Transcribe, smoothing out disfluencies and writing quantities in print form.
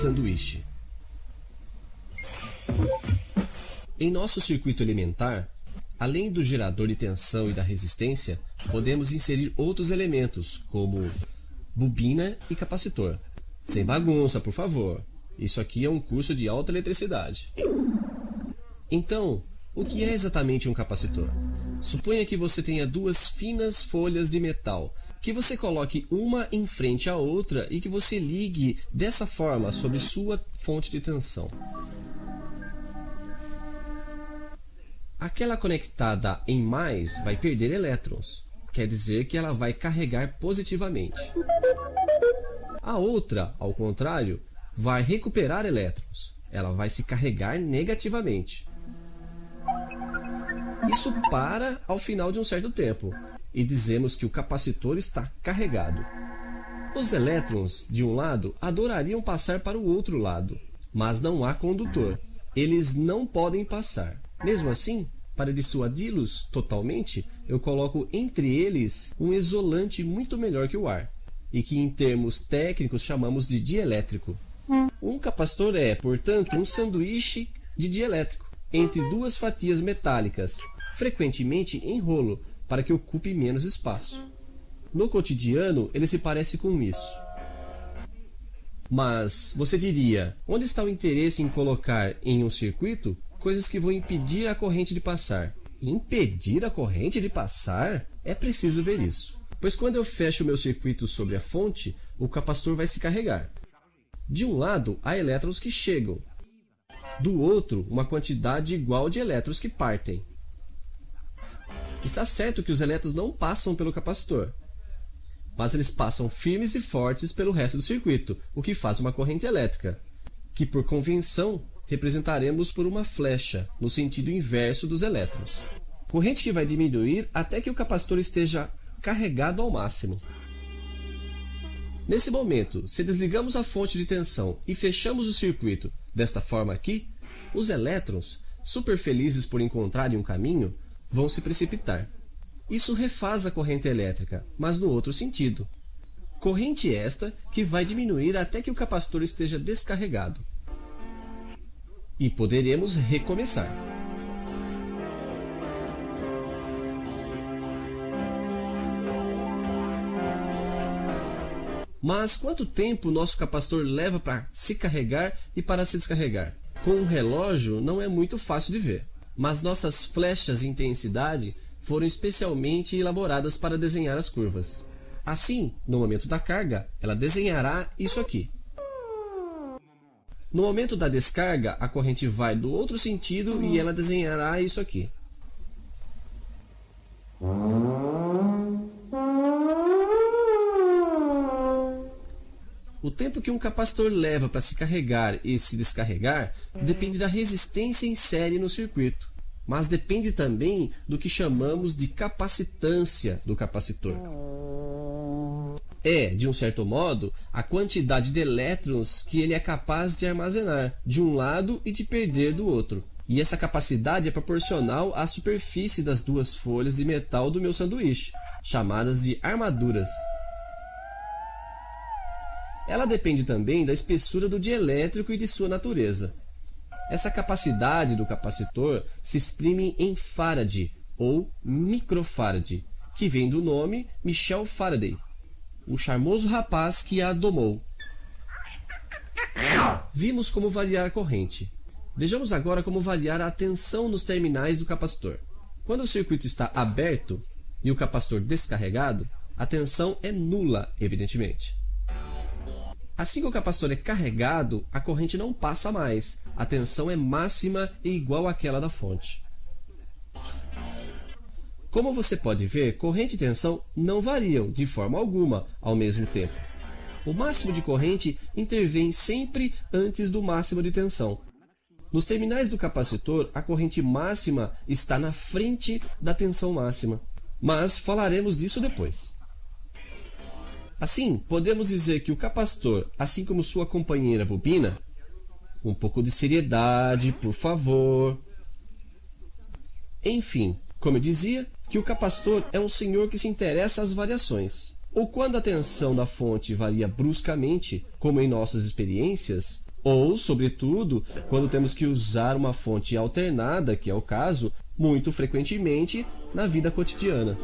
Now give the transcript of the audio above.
sanduíche. Em nosso circuito elementar, além do gerador de tensão e da resistência, podemos inserir outros elementos, como bobina e capacitor. Sem bagunça, por favor. Isso aqui é um curso de alta eletricidade. Então, o que é exatamente um capacitor? Suponha que você tenha duas finas folhas de metal, que você coloque uma em frente à outra e que você ligue dessa forma sobre sua fonte de tensão. Aquela conectada em mais vai perder elétrons, quer dizer que ela vai carregar positivamente. A outra, ao contrário, vai recuperar elétrons, ela vai se carregar negativamente. Isso para ao final de um certo tempo, e dizemos que o capacitor está carregado. Os elétrons, de um lado, adorariam passar para o outro lado, mas não há condutor. Eles não podem passar. Mesmo assim, para dissuadi-los totalmente, eu coloco entre eles um isolante muito melhor que o ar, e que em termos técnicos chamamos de dielétrico. Um capacitor é, portanto, um sanduíche de dielétrico, entre duas fatias metálicas, frequentemente em rolo, para que ocupe menos espaço. No cotidiano, ele se parece com isso. Mas você diria, onde está o interesse em colocar em um circuito coisas que vão impedir a corrente de passar? Impedir a corrente de passar? É preciso ver isso. Pois quando eu fecho o meu circuito sobre a fonte, o capacitor vai se carregar. De um lado, há elétrons que chegam. Do outro, uma quantidade igual de elétrons que partem. Está certo que os elétrons não passam pelo capacitor, mas eles passam firmes e fortes pelo resto do circuito, o que faz uma corrente elétrica, que por convenção representaremos por uma flecha, no sentido inverso dos elétrons. Corrente que vai diminuir até que o capacitor esteja carregado ao máximo. Nesse momento, se desligamos a fonte de tensão e fechamos o circuito desta forma aqui, os elétrons, super felizes por encontrarem um caminho, vão se precipitar. Isso refaz a corrente elétrica, mas no outro sentido. Corrente esta que vai diminuir até que o capacitor esteja descarregado. E poderemos recomeçar. Mas quanto tempo o nosso capacitor leva para se carregar e para se descarregar? Com um relógio não é muito fácil de ver, mas nossas flechas de intensidade foram especialmente elaboradas para desenhar as curvas. Assim, no momento da carga, ela desenhará isso aqui. No momento da descarga, a corrente vai do outro sentido e ela desenhará isso aqui. O tempo que um capacitor leva para se carregar e se descarregar depende da resistência em série no circuito, mas depende também do que chamamos de capacitância do capacitor. É, de um certo modo, a quantidade de elétrons que ele é capaz de armazenar de um lado e de perder do outro. E essa capacidade é proporcional à superfície das duas folhas de metal do meu sanduíche, chamadas de armaduras. Ela depende também da espessura do dielétrico e de sua natureza. Essa capacidade do capacitor se exprime em Faraday, ou microfarad, que vem do nome Michel Faraday, o charmoso rapaz que a domou. Vimos como variar a corrente. Vejamos agora como variar a tensão nos terminais do capacitor. Quando o circuito está aberto e o capacitor descarregado, a tensão é nula, evidentemente. Assim que o capacitor é carregado, a corrente não passa mais. A tensão é máxima e igual àquela da fonte. Como você pode ver, corrente e tensão não variam de forma alguma ao mesmo tempo. O máximo de corrente intervém sempre antes do máximo de tensão. Nos terminais do capacitor, a corrente máxima está na frente da tensão máxima, mas falaremos disso depois. Assim, podemos dizer que o capacitor, assim como sua companheira bobina, um pouco de seriedade, por favor. Enfim, como eu dizia, que o capacitor é um senhor que se interessa às variações. Ou quando a tensão da fonte varia bruscamente, como em nossas experiências, Ou, sobretudo, quando temos que usar uma fonte alternada, que é o caso, muito frequentemente na vida cotidiana.